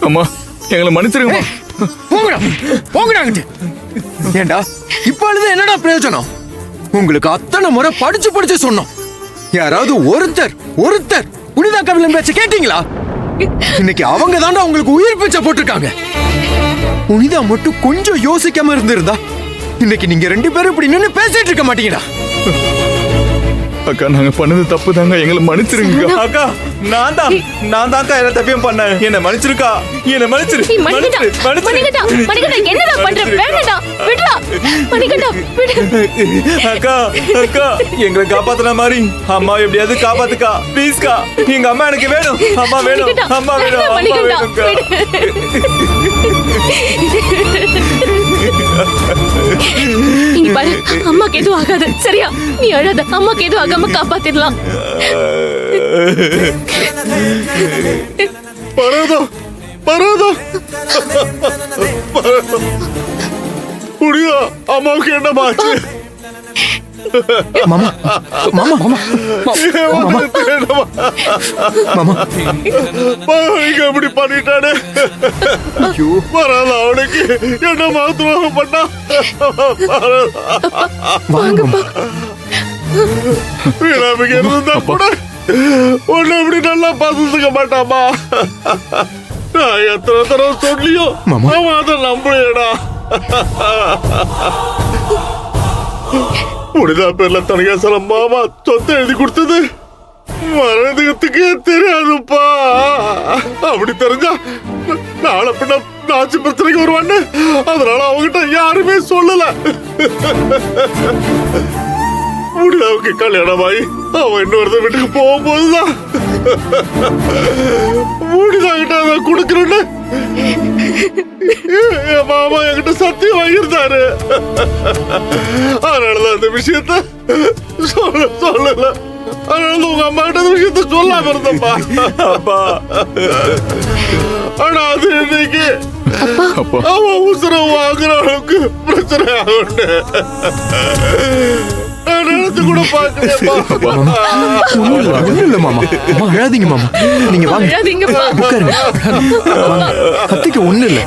அம்மா எங்களை மன்னிச்சிருங்கம்மா. போங்கடா போங்கடா அங்கிட்டு. ஏண்டா இப்ப அழுது என்னடா பிரயோஜனம்? உங்களுக்கு அத்தனை முறை படிச்சு படிச்சு சொன்னோம். யாராவது ஒருத்தர் புனிதா கபிலன் பேச்ச கேட்டீங்களா? இன்னைக்கு அவங்க தாண்டா உங்களுக்கு உயிர் பிச்சை போட்டிருக்காங்க. புனிதா மட்டும் கொஞ்சம் யோசிக்காம இருந்திருந்தா இன்னைக்கு நீங்க 2 பேரும் இப்படி நின்னு பேசிட்டு இருக்க மாட்டீங்கடா. அக்கா நாங்க பண்ணது தப்பு தாங்க, எங்களை மன்னிச்சிருங்க. அக்கா நான் தான்க்கா எல்லா தப்பையும் பண்ணேன். என்ன மன்னிச்சிருக்கா, என்ன மன்னிச்சிரு. என்னடா பண்ற? வேணடா விடுடா மணிகண்டா விடு. அக்கா அக்கா எங்களை காப்பாத்துன மாதிரி அம்மா எப்படியாவது காப்பாத்துக்கா ப்ளீஸ்க்கா. எங்க அம்மா எனக்கு வேணும். அம்மா வேணும், அம்மா வேணும், அம்மா வேணும்க்கா. இங்க பாரு, அம்மாக்கு எதுவும் ஆகாது சரியா? நீ அழாத, அம்மாக்கு எதுவும் ஆகாம காப்பாத்திடலாம். பரவாதோ புரியா? அம்மாவுக்கு என்னமாச்சு? மாமா மாமா மாமா மாமா எப்படி பண்ணிட்டானே? பரவாயில்ல, அவனுக்கு என்ன மாத்திரம் பண்ணா? இருந்தா கூட ஒண்ணு அப்படி நல்லா பார்த்துக்க மாட்டாமா. நான் எத்தனை தடவை சொல்லியோ அவன் அதை நம்பலையடா. புனிதா பேர்ல தனியா சில மாமா சொத்தை எழுதி கொடுத்தது மறந்துக்கிறதுக்கே தெரியாதுப்பா. அப்படி தெரிஞ்சா நாளை பின்ன நாச்சு பிரச்சனைக்கு வருவான்னு அதனால அவங்கிட்ட யாருமே சொல்லல. புனிதாவுக்கு கல்யாணமாயி அவன் இன்னொரு வீட்டுக்கு போகும்போதுதான் புனிதா கிட்ட அதை கொடுக்கணும்னு என் மாமா என்கிட்ட சத்தியம் வாங்கியிருந்தாரு. அதனாலதான் இந்த விஷயத்த சொல்லல. அதனால உங்க அம்மா கிட்ட இந்த விஷயத்த சொல்லாம இருந்தப்பா. அப்பா ஆனா அது இன்னைக்கு அவன் உசுரம் வாங்குற அளவுக்கு பிரச்சனை ஆகுண்டு நினைச்சு கூட பாக்கலப்பா. இல்ல மாமா, அழாதீங்க மாமா. நீங்க வாங்க உட்காருங்க. கத்திக்கு ஒண்ணு இல்ல.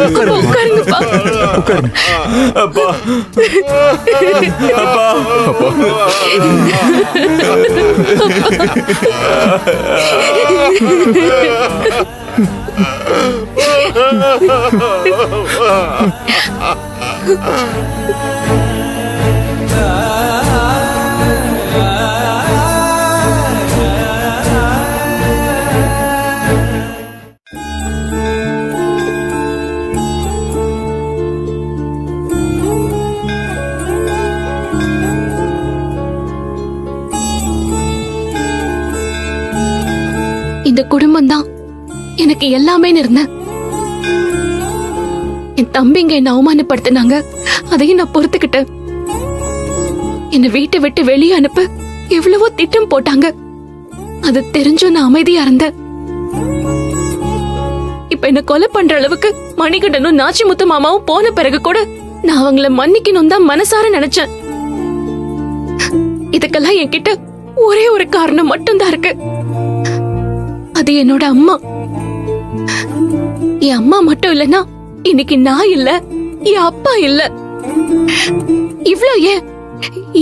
உட்காருங்கப்பா. உட்காருங்க. அப்பா அப்பா அப்பா இந்த குடும்பம் தான் எனக்கு எல்லாமே இருந்தேன். என் தம்பிங்க என்ன அவமானப்படுத்தினாங்க, அதையும் நான் பொறுத்துக்கிட்டேன். என்ன வீட்டை விட்டு வெளியே அனுப்ப எவ்வளவோ திட்டம் போட்டாங்க, அது தெரிஞ்சும் நான் அமைதியா இருந்தேன். இப்ப என்ன கொலை பண்ற அளவுக்கு மணிகண்டனும் நாச்சிமுத்து மாமாவும் போன பிறகு கூட நான் அவங்கள மன்னிக்கணும் தான் மனசார நினைச்சேன். இதுக்கெல்லாம் என்கிட்ட ஒரே ஒரு காரணம் மட்டும்தான் இருக்கு, அது என்னோட அம்மா. என் அம்மா மட்டும் இல்லனா இன்னைக்கு நான் இல்ல, என் அப்பா இல்ல. இவ்ளோ ஏன்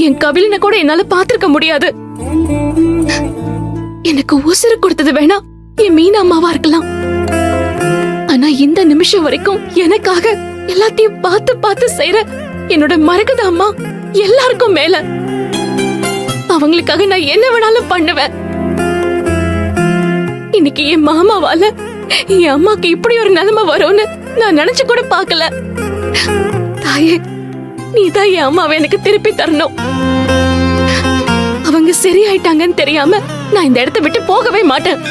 என் கவிலனை கூட என்னால பாத்திருக்க முடியாது. எனக்கு உசுறு கொடுத்தது வேணா என் மீனா அம்மாவா இருக்கலாம். ஆனா இந்த நிமிஷம் வரைக்கும் எனக்காக எல்லாத்தையும் பார்த்து பார்த்து செய்யற என்னோட மரகத அம்மா எல்லாருக்கும் மேல. அவங்களுக்காக நான் என்ன வேணாலும் பண்ணுவேன். இன்னைக்கு என் மாமாவால என் அம்மாக்கு இப்படி ஒரு நிலைமை வரும்னு நான் நினைச்சு கூட பார்க்கல. தாயே, நீதான் என் அம்மாவை எனக்கு திருப்பி தரணும். அவங்க சரியாயிட்டாங்கன்னு தெரியாம நான் இந்த இடத்தை விட்டு போகவே மாட்டேன்.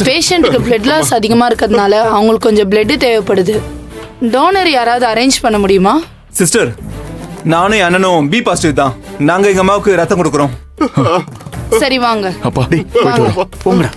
பேஷண்ட்டுக்கு பிளட் லாஸ் அதிகமா இருக்கிறதுனால அவங்களுக்கு கொஞ்சம் பிளட் தேவைப்படுது. டோனர் யாராவது அரேஞ்ச் பண்ண முடியுமா? சிஸ்டர், நானும் என் அண்ணனும் பி பாசிட்டிவ் தான். நாங்க எங்க அம்மாவுக்கு ரத்தம் கொடுக்குறோம். சரி வாங்க. அப்பா போயிட்டு வரோம். போங்கடா.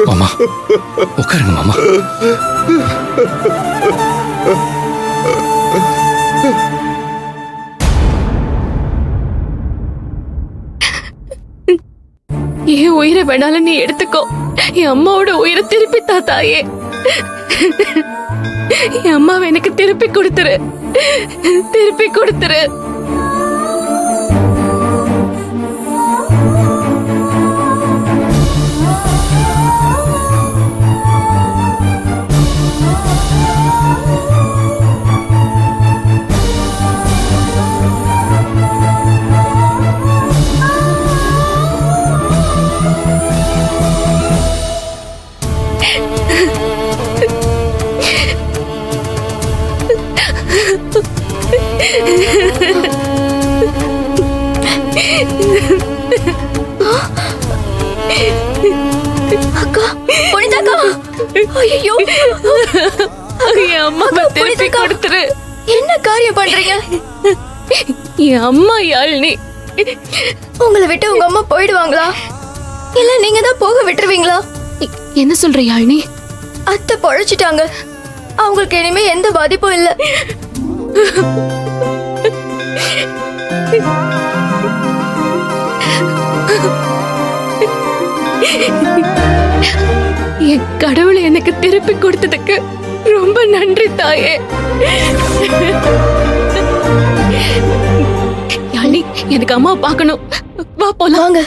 மாமா உட்காருங்க மாமா. என் உயிரை வேணாலும் நீ எடுத்துக்கோ. என் அம்மாவோட உயிரை திருப்பி தாத்தாயே. என் அம்மாவை எனக்கு திருப்பி கொடுத்துரு, திருப்பி கொடுத்துரு. அக்கா, புனிதாக்கா. ஐயோ, என் அம்மாவை திருப்பி கொடுத்துரு. என்ன காரியம் பண்றீங்க? என் அம்மா யாழ்னி. உங்களை விட்டு உங்க அம்மா போயிடுவாங்களா? இல்ல நீங்க தான் போக விட்டுருவீங்களா? என்ன சொல்ற யாழ்னி? அத்தை பொழைச்சிட்டாங்க. அவங்களுக்கு இனிமே எந்த பாதிப்பும் இல்ல. என் கடவுளை எனக்கு திருப்பி கொடுத்ததுக்கு ரொம்ப நன்றி தாயே. யாழ்னி, எனக்கு அம்மா பார்க்கணும். வா போலாம். வாங்க.